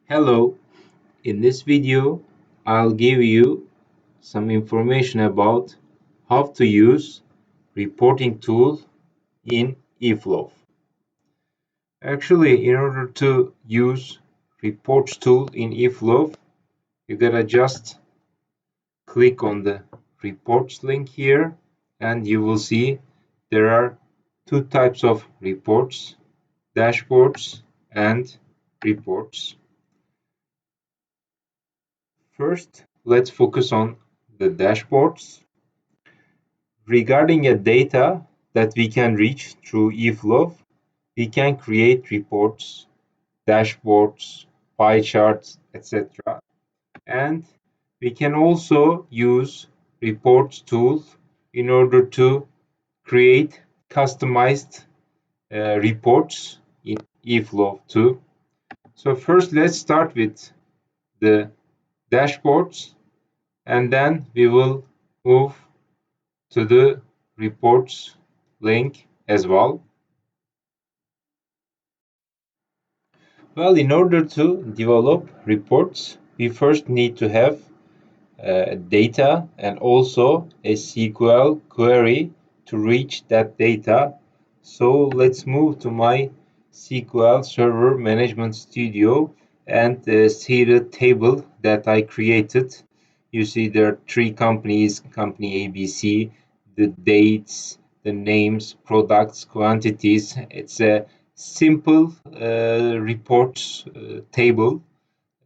Hello, in this video I'll give you some information about how to use reporting tool in eFlow. Actually, in order to use reports tool in eFlow, you gotta just click on the reports link here and you will see there are two types of reports, dashboards and reports. First, let's focus on the dashboards. Regarding a data that we can reach through eFlow, we can create reports, dashboards, pie charts, etc. And we can also use reports tools in order to create customized reports in eFlow too. So first let's start with the dashboards and then we will move to the reports link as well. Well, in order to develop reports, we first need to have data and also a SQL query to reach that data. So let's move to my SQL Server Management Studio and see the table that I created. You see there are three companies, company ABC, the dates, the names, products, quantities. It's a simple reports table,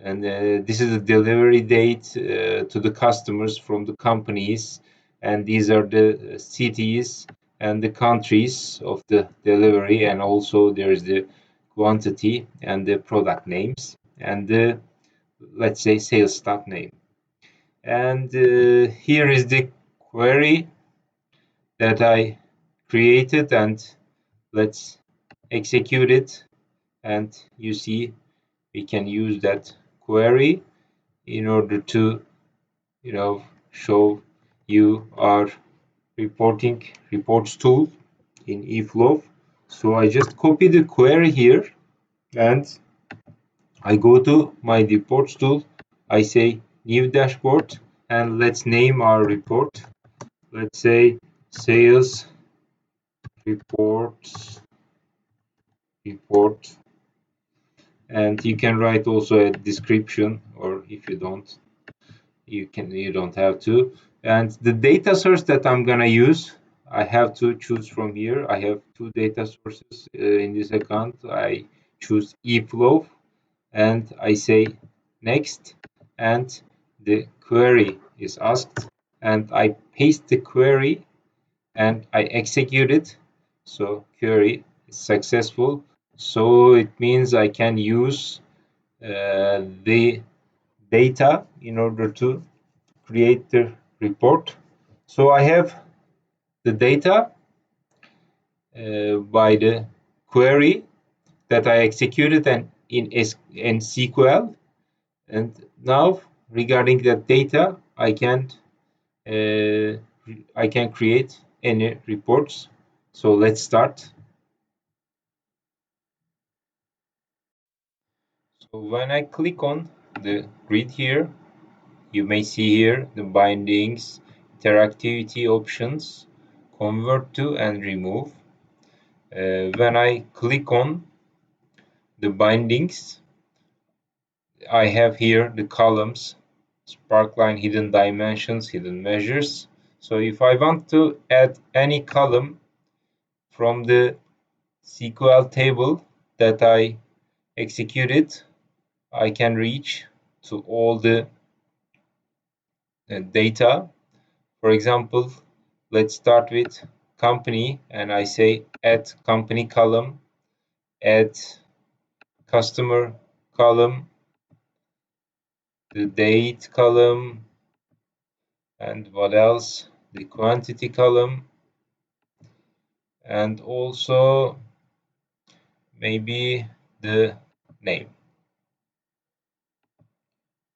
and this is the delivery date to the customers from the companies, and these are the cities and the countries of the delivery, and also there's the quantity and the product names and the, let's say, sales staff name. And here is the query that I created, and let's execute it. And you see we can use that query in order to show you our reports tool in eFlow. So I just copy the query here and I go to my reports tool. I say new dashboard and let's name our report. Let's say sales reports report, and you can write also a description, or if you don't, you don't have to. And the data source that I'm gonna use, I have to choose from here. I have two data sources in this account. I choose eFlow and I say next, and the query is asked and I paste the query and I execute it. So query is successful, so it means I can use the data in order to create the report. So I have the data by the query that I executed and in SQL. And now regarding that data, uh, I can create any reports. So let's start. So when I click on the grid here, you may see here the bindings, interactivity options, convert to and remove. When I click on the bindings, I have here the columns, sparkline, hidden dimensions, hidden measures. So if I want to add any column from the SQL table that I executed, I can reach to all the data. For example, let's start with company and I say add company column, add customer column, the date column, and what else? The quantity column, and also maybe the name.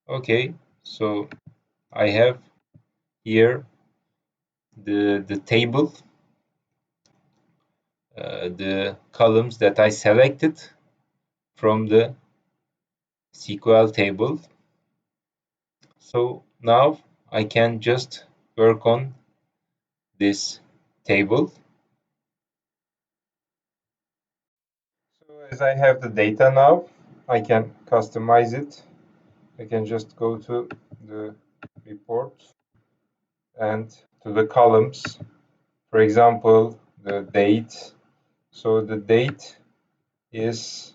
Okay, so I have here the table, the columns that I selected from the SQL table. So now I can just work on this table. So as I have the data now, I can customize it. I can just go to the report and to the columns. For example, the date. So the date is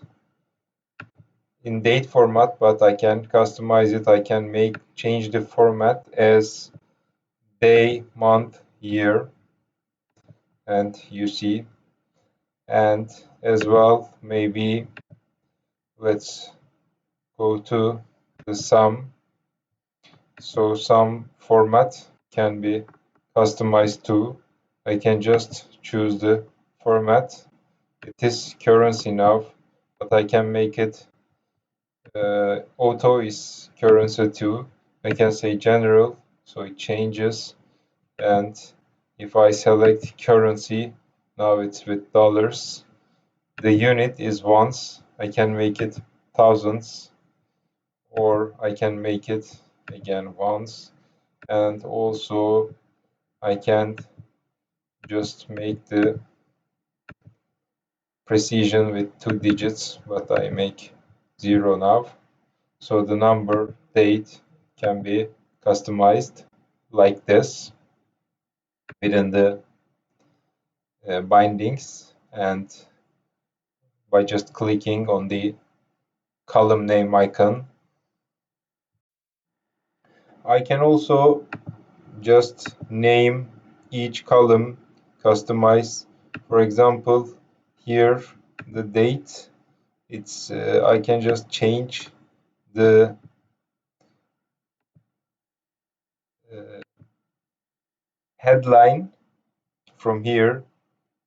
in date format, but I can customize it. I can change the format as day, month, year, and you see. And as well, maybe let's go to the sum. So sum format can be customized too. I can just choose the format. It is currency now, but I can make it auto is currency too. I can say general, so it changes. And if I select currency, now it's with dollars. The unit is ones. I can make it thousands, or I can make it again ones. And also I can just make the precision with 2 digits, but I make 0 now. So the number date can be customized like this within the bindings, and by just clicking on the column name icon. I can also just name each column, customize. For example, here the date, it's I can just change the headline from here.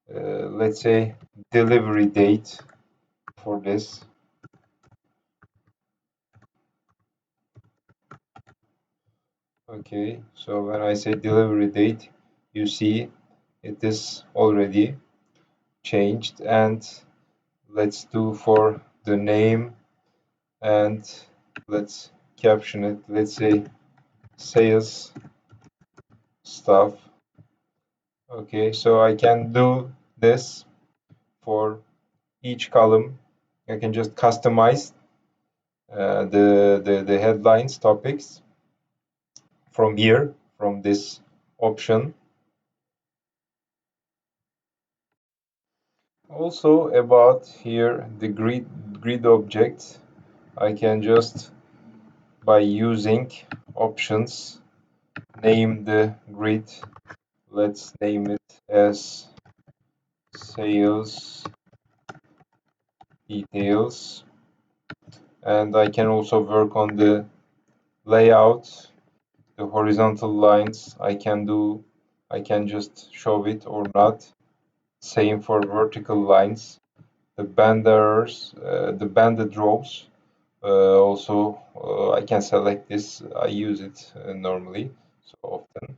Let's say delivery date for this. Okay, so when I say delivery date, you see it is already changed. And let's do for the name, and let's caption it. Let's say sales stuff. Okay, so I can do this for each column. I can just customize the headlines topics from here, from this option. Also about here the grid object, I can just by using options name the grid. Let's name it as sales details, and I can also work on the layout. The horizontal lines I can just show it or not. Same for vertical lines. The the banded rows. Also, I can select this. I use it normally, so often.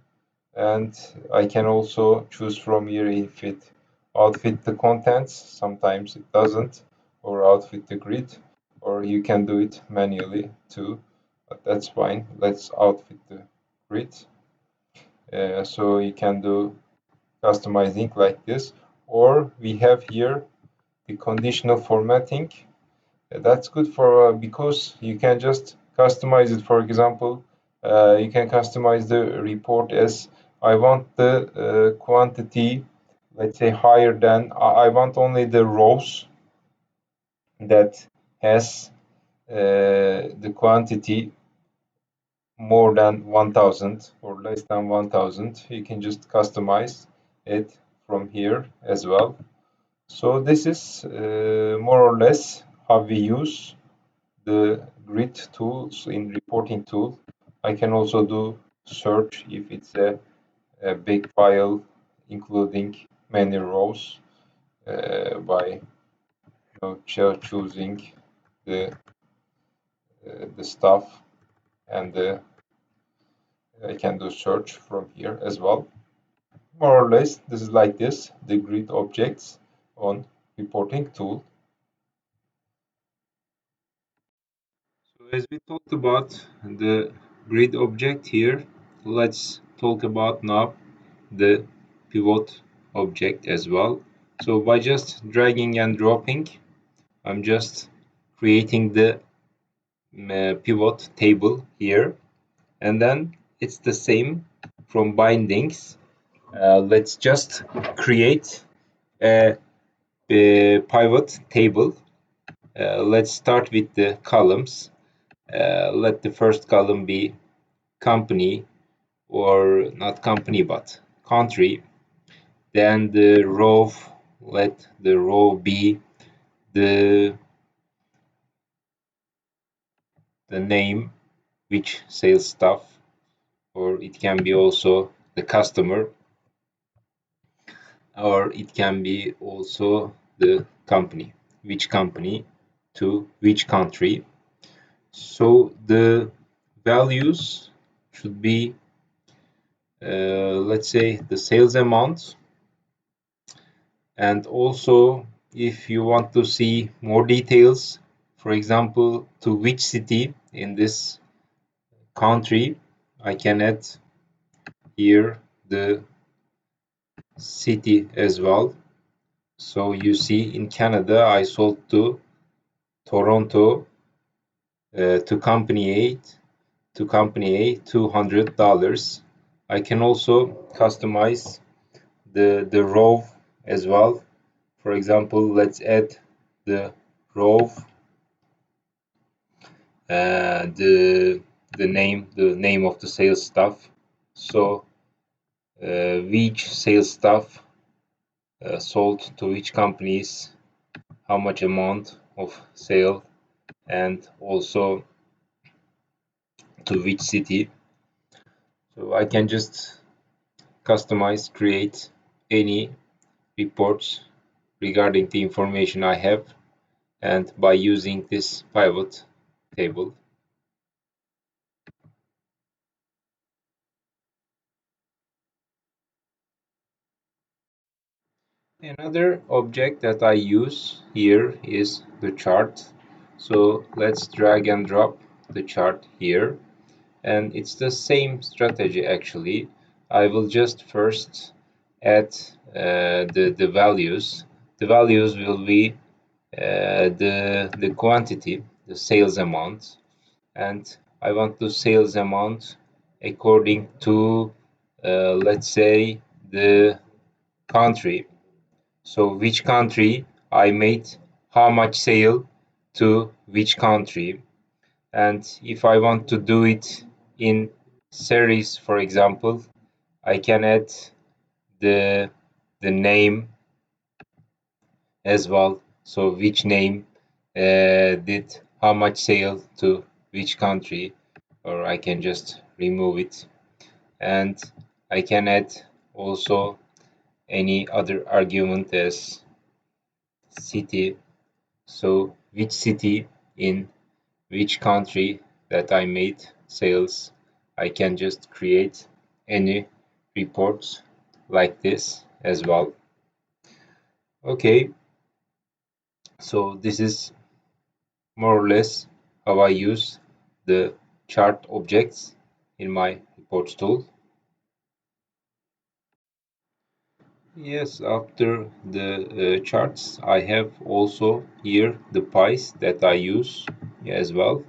And I can also choose from here if it outfit the contents. Sometimes it doesn't, or outfit the grid, or you can do it manually too, but that's fine. Let's outfit the grid. So you can do customizing like this, or we have here the conditional formatting. That's good for because you can just customize it. For example, you can customize the report as I want the quantity, let's say higher than I want only the rows that has the quantity more than 1000 or less than 1000. You can just customize it from here as well. So this is more or less how we use the grid tools in reporting tool. I can also do search if it's a big file including many rows by choosing the stuff, and I can do search from here as well. More or less this is like this, the grid objects on reporting tool. As we talked about the grid object here, let's talk about now the pivot object as well. So by just dragging and dropping, I'm just creating the pivot table here, and then it's the same from bindings. Let's just create a pivot table. Let's start with the columns. Let the first column be company, or not company but country. Then the row, let the row be the name, which sales staff, or it can be also the customer, or it can be also the company, which company to which country. So the values should be, let's say, the sales amount. And also, if you want to see more details, for example, to which city in this country, I can add here the city as well. So you see in Canada, I sold to Toronto, to company A $200. I can also customize the row as well. For example, let's add the row, the name of the sales staff. So which sales staff sold to which companies, how much amount of sale, and also to which city. So I can just customize, create any reports regarding the information I have, and by using this pivot table. Another object that I use here is the chart. So let's drag and drop the chart here, and it's the same strategy actually. I will just first add the values. The values will be the quantity, the sales amount, and I want the sales amount according to, let's say, the country. So which country I made how much sale to which country. And if I want to do it in series, for example, I can add the name as well. So which name did how much sale to which country, or I can just remove it. And I can add also any other argument as city. So which city in which country that I made sales. I can just create any reports like this as well. Okay, so this is more or less how I use the chart objects in my reports tool. Yes, after the charts, I have also here the pies that I use as well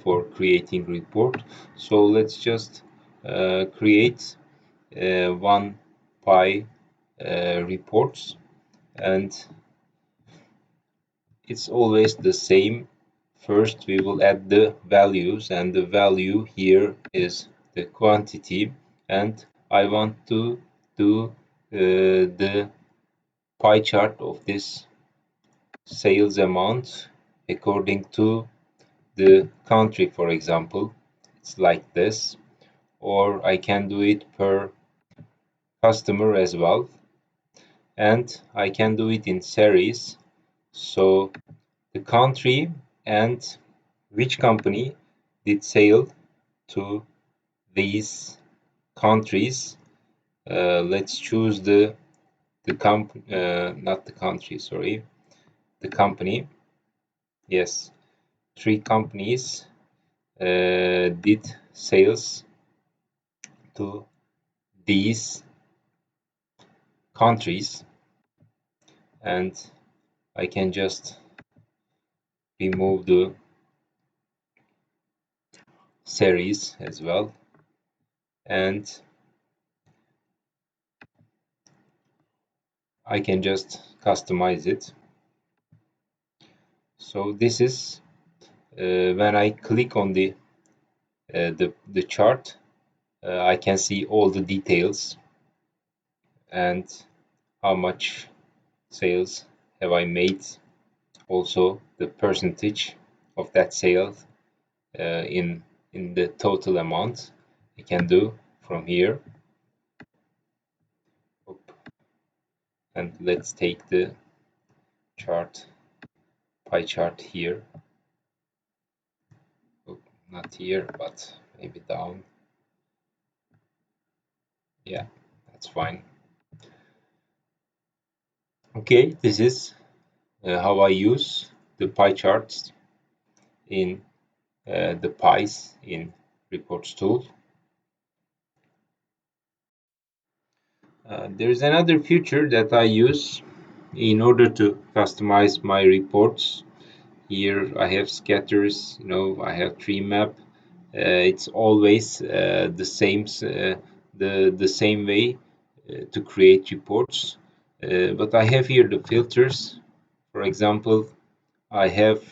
for creating report. So let's just create one pie reports, and it's always the same. First, we will add the values, and the value here is the quantity, and I want to do the pie chart of this sales amount according to the country, for example. It's like this, or I can do it per customer as well, and I can do it in series. So the country and which company did sale to these countries. Let's choose the not the country, sorry, the company. Yes, three companies. did sales to these countries, and I can just remove the series as well, and I can just customize it. So this is when I click on the chart, I can see all the details and how much sales have I made, also the percentage of that sale in the total amount I can do from here. And let's take the chart, pie chart here. Not here, but maybe down. Yeah, that's fine. Okay, this is how I use the pie charts in the pies in reports tool. There's another feature that I use in order to customize my reports. Here I have scatters, I have tree map. It's always the same way to create reports. But I have here the filters. For example, I have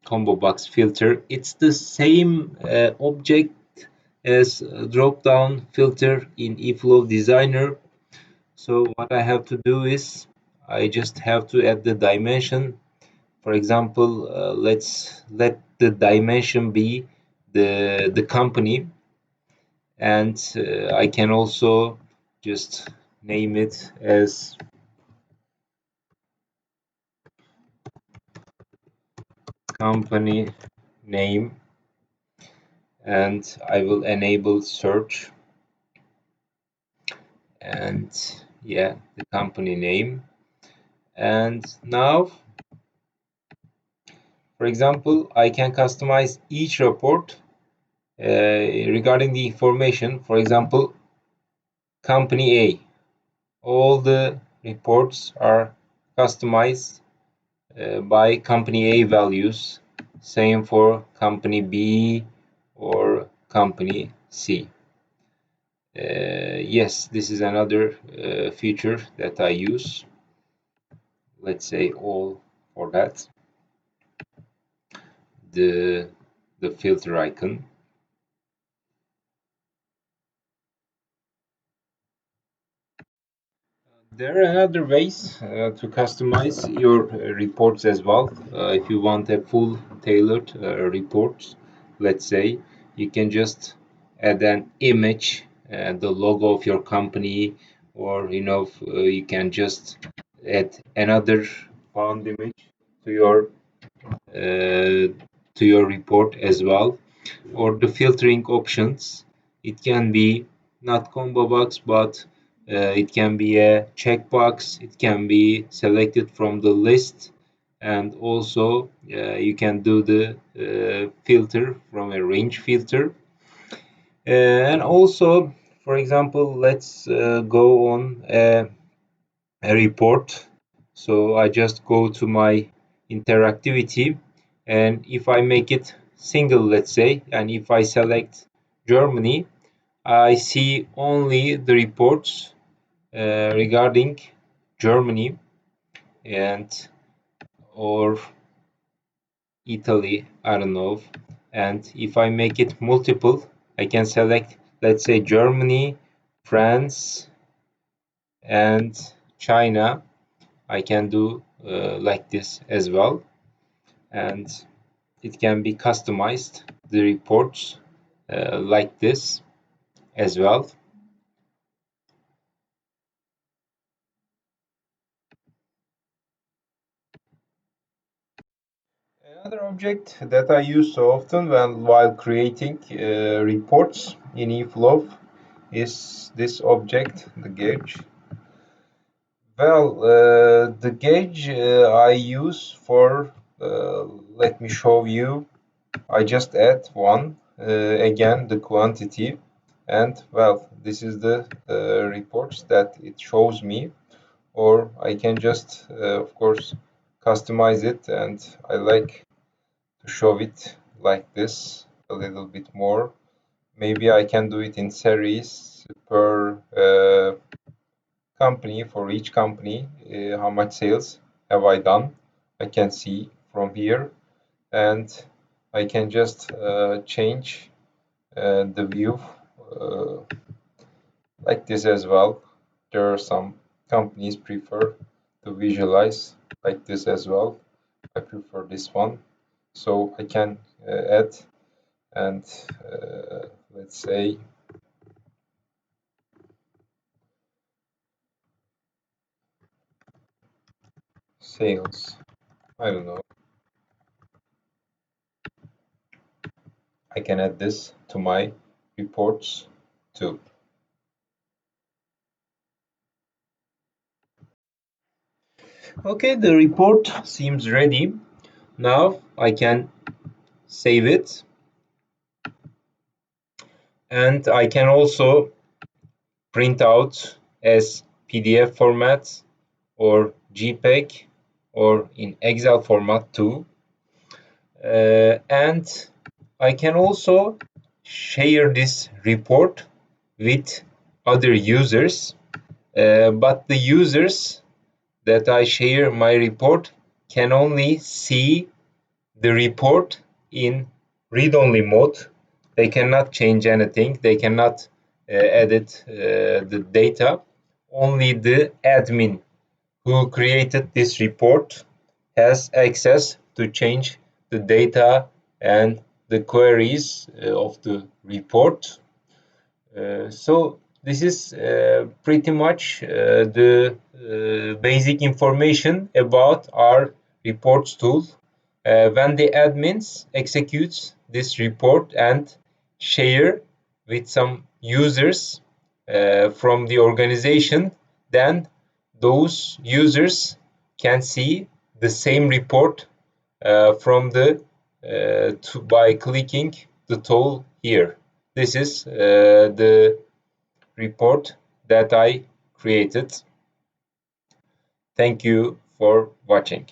combo box filter. It's the same object as drop down filter in eFlow Designer. So what I have to do is I just have to add the dimension. For example, let's let the dimension be the company, and I can also just name it as company name, and I will enable search, and yeah, the company name. And now, for example, I can customize each report regarding the information. For example, company A, all the reports are customized by company A values, same for company B or company C. Yes, this is another feature that I use. Let's say all for that. The filter icon. There are other ways to customize your reports as well. If you want a full tailored report, let's say, you can just add an image, the logo of your company, or you can just add another font image to your report as well. Or the filtering options, it can be not combo box, but it can be a checkbox, it can be selected from the list, and also you can do the filter from a range filter. And also, for example, let's go on a report. So I just go to my interactivity, and if I make it single, let's say, and if I select Germany, I see only the reports regarding Germany and or Italy, I don't know. And if I make it multiple, I can select, let's say, Germany, France, and China. I can do like this as well, and it can be customized, the reports like this as well. Another object that I use so often while creating reports in eFlow is this object, the gauge. Well, the gauge I use for, let me show you. I just add one, again the quantity, and well, this is the reports that it shows me. Or I can just, of course, customize it, and I like to show it like this a little bit more. Maybe I can do it in series per company. For each company, how much sales have I done? I can see from here, and I can just change the view uh, like this as well. There are some companies prefer to visualize like this as well. I prefer this one, so I can add and let's say sales. I don't know. I can add this to my reports too. Okay, the report seems ready. Now I can save it, and I can also print out as PDF format or JPEG or in Excel format too. And I can also share this report with other users, but the users that I share my report can only see the report in read-only mode. They cannot change anything. They cannot edit the data. Only the admin who created this report has access to change the data and the queries of the report. So this is pretty much the basic information about our reports tool. When the admins executes this report and share with some users from the organization, then those users can see the same report from the by clicking the tool here. This is the report that I created. Thank you for watching.